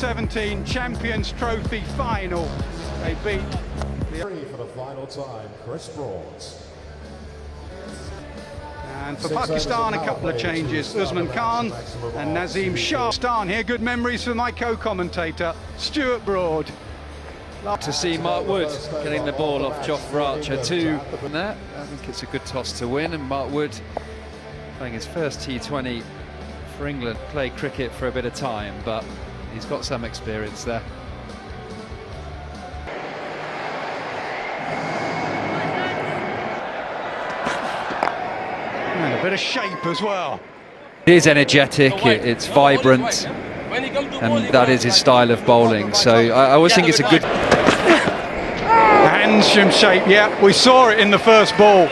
2017 Champions Trophy final. They beat Three for the final time, Chris Broads. And for Pakistan, a couple of changes. Usman Khan and Nazim Shah. Here, good memories for my co-commentator, Stuart Broad. To see Mark Wood getting the ball off Jofra Archer too. There, I think it's a good toss to win, and Mark Wood playing his first T20 for England. Played cricket for a bit of time, but he's got some experience there. And a bit of shape as well. It is energetic, it's vibrant, and that is his style of bowling. So I always think it's a good... Hands from shape, yeah, we saw it in the first ball.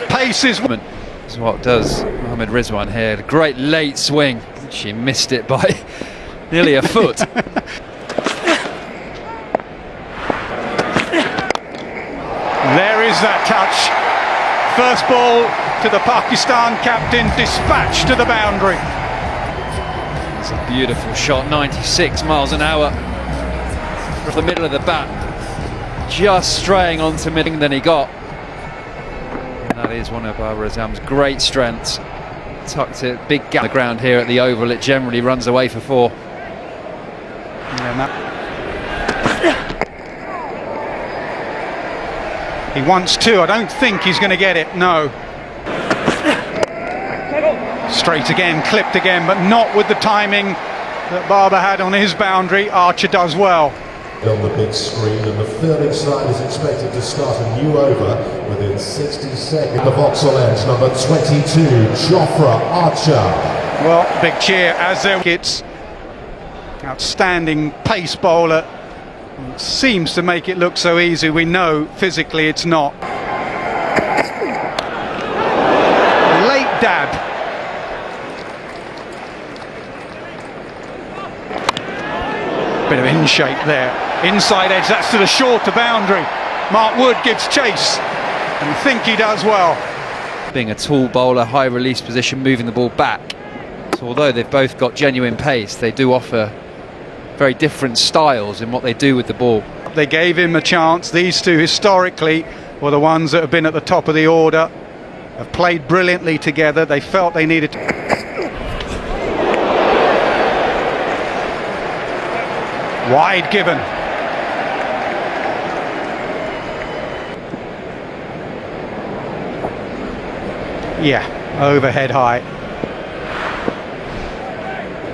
Pace is... That's what does Mohammad Rizwan here. Great late swing. She missed it by nearly a foot. There is that touch. First ball to the Pakistan captain, dispatched to the boundary. It's a beautiful shot, 96 miles an hour from the middle of the bat, just straying onto mid, than he got. And that is one of Babar Azam's great strengths. Tucked it, big gap on the ground here at the Oval. It generally runs away for four. He wants two. I don't think he's going to get it. No. Straight again, clipped again, but not with the timing that Babar had on his boundary. Archer does well. On the big screen, and the fielding side is expected to start a new over within 60 seconds. The Vauxhall end, number 22, Jofra Archer. Well, big cheer as there. It's outstanding pace bowler. Seems to make it look so easy. We know physically it's not. Late dab. Bit of in shape there. Inside edge, that's to the shorter boundary. Mark Wood gives chase, and I think he does well. Being a tall bowler, high release position, moving the ball back. So although they've both got genuine pace, they do offer very different styles in what they do with the ball. They gave him a chance. These two historically were the ones that have been at the top of the order, have played brilliantly together. They felt they needed to. Wide given. Yeah, overhead high.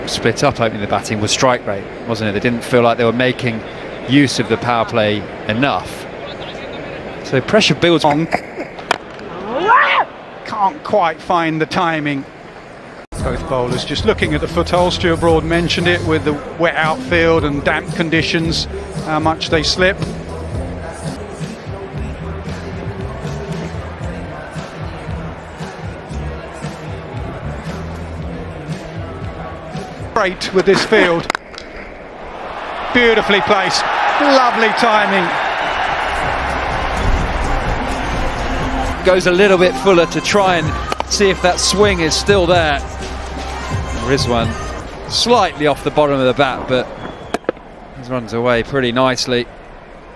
Split up opening the batting was strike rate, wasn't it? They didn't feel like they were making use of the power play enough. So pressure builds on. Can't quite find the timing. Both bowlers just looking at the foothold. Stuart Broad mentioned it with the wet outfield and damp conditions, how much they slip. Great with this field. Beautifully placed. Lovely timing. Goes a little bit fuller to try and see if that swing is still there. Rizwan slightly off the bottom of the bat, but he runs away pretty nicely.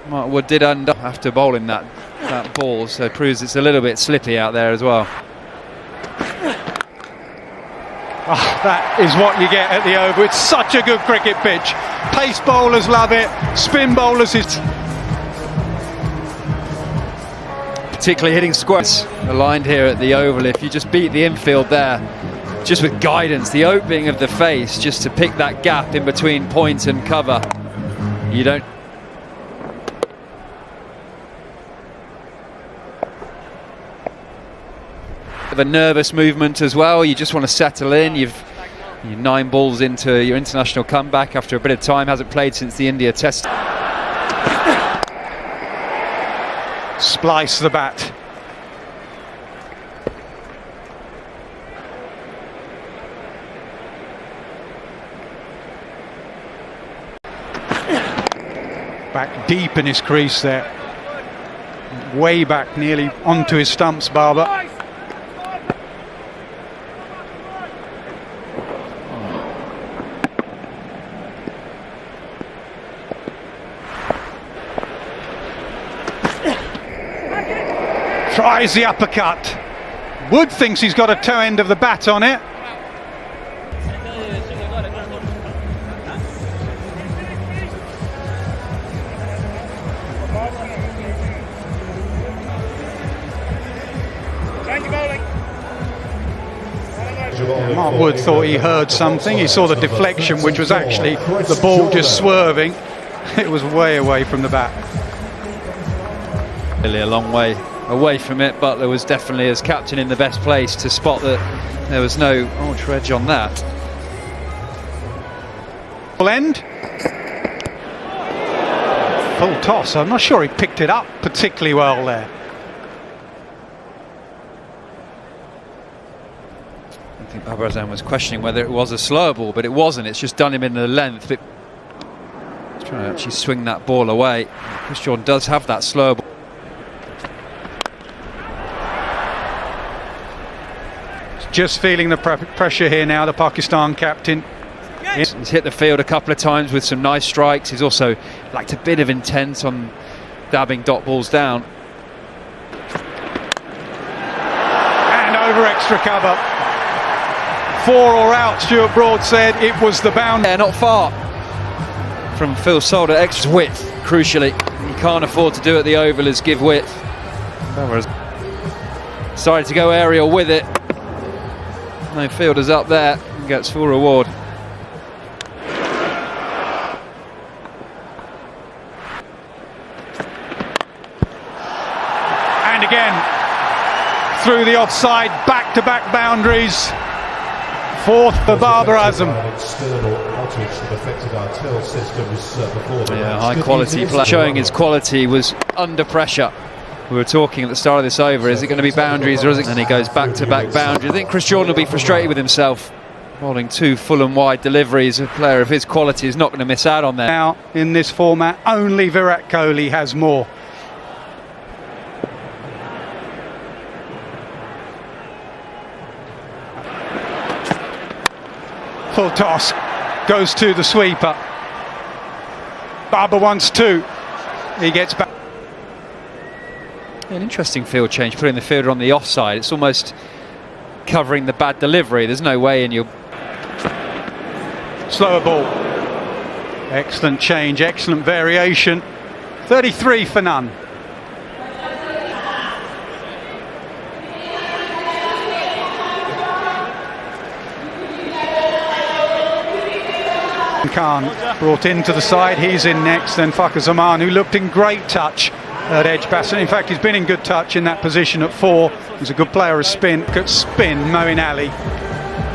Mark Wood did end up after bowling that ball, so it proves it's a little bit slippy out there as well. Oh, that is what you get at the Oval. It's such a good cricket pitch. Pace bowlers love it, spin bowlers is... Particularly hitting squares aligned here at the Oval. If you just beat the infield there, just with guidance, the opening of the face, just to pick that gap in between point and cover, you don't... Of a nervous movement as well. You just want to settle in. You're 9 balls into your international comeback after a bit of time. Hasn't played since the India Test. Splice the bat. Back deep in his crease there. Way back, nearly onto his stumps, Babar. Tries the uppercut. Wood thinks he's got a toe end of the bat on it. Mark Wood thought he heard something. He saw the deflection, which was actually the ball just swerving. It was way away from the bat. Really a long way away from it. Butler was definitely, as captain, in the best place to spot that there was no ultra edge on that. Full end. Full toss. I'm not sure he picked it up particularly well there. I think Babarazan was questioning whether it was a slower ball, but it wasn't. It's just done him in the length. But he's trying to actually swing that ball away. Chris Jordan does have that slower ball. Just feeling the pressure here now, the Pakistan captain. He's hit the field a couple of times with some nice strikes. He's also lacked a bit of intent on dabbing dot balls down. And over extra cover. 4 or out, Stuart Broad said. It was the bound. Yeah, not far from Phil Solder. Extra width, crucially. He can't afford to do it. The Oval is give width. Decided to go aerial with it. No fielders up there. Gets full reward. And again, through the offside, back-to-back boundaries. Fourth for Babarazan. Yeah, high quality play. Showing his quality was under pressure. We were talking at the start of this over, is it going to be boundaries or is it? And he goes back-to-back boundaries. I think Chris Jordan will be frustrated with himself. Bowling 2 full and wide deliveries. A player of his quality is not going to miss out on that. Now, in this format, only Virat Kohli has more. Full toss, goes to the sweeper. Baba wants 2. He gets back. An interesting field change, putting the fielder on the offside. It's almost covering the bad delivery. There's no way in your... Slower ball. Excellent change, excellent variation. 33 for none. Khan brought into the side, he's in next. Then Fakhar Zaman, who looked in great touch at edge basket. In fact, he's been in good touch in that position at 4. He's a good player of spin. Could spin Moeen Ali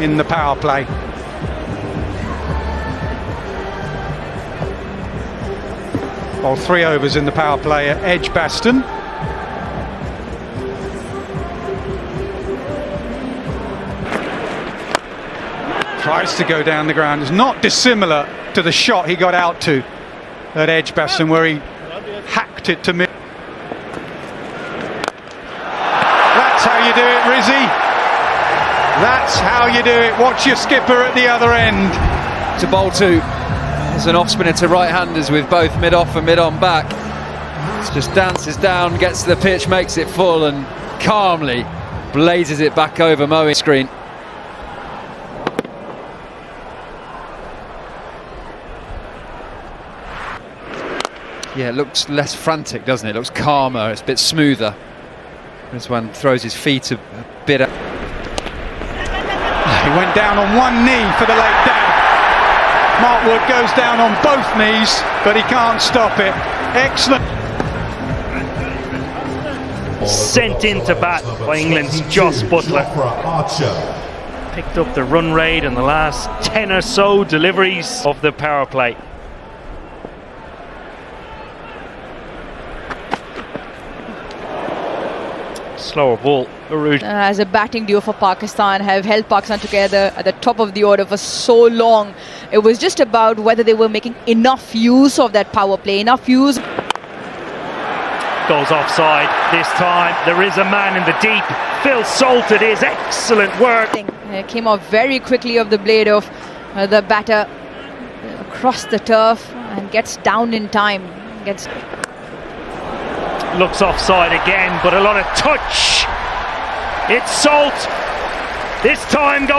in the power play. Bowled 3 overs in the power play at Edgbaston. Tries to go down the ground. It's not dissimilar to the shot he got out to at Edgbaston, where he hacked it to mid. That's how you do it, Rizzy. That's how you do it. Watch your skipper at the other end. To bowl 2 as an off spinner to right-handers with both mid-off and mid-on back. Just dances down, gets to the pitch, makes it full and calmly blazes it back over Moeen's screen. Yeah, it looks less frantic, doesn't it? It looks calmer, it's a bit smoother. This one throws his feet a bit up. He went down on one knee for the late dab. Mark Wood goes down on both knees, but he can't stop it. Excellent. Sent into bat by England's Jos Buttler. Picked up the run rate in the last 10 or so deliveries of the power play. Slower ball. As a batting duo for Pakistan, have held Pakistan together at the top of the order for so long. It was just about whether they were making enough use of that power play, enough use. Goes offside this time. There is a man in the deep. Phil Salted is excellent work. It came off very quickly of the blade of the batter across the turf and gets down in time. looks offside again, but a lot of touch. It's Salt. This time goes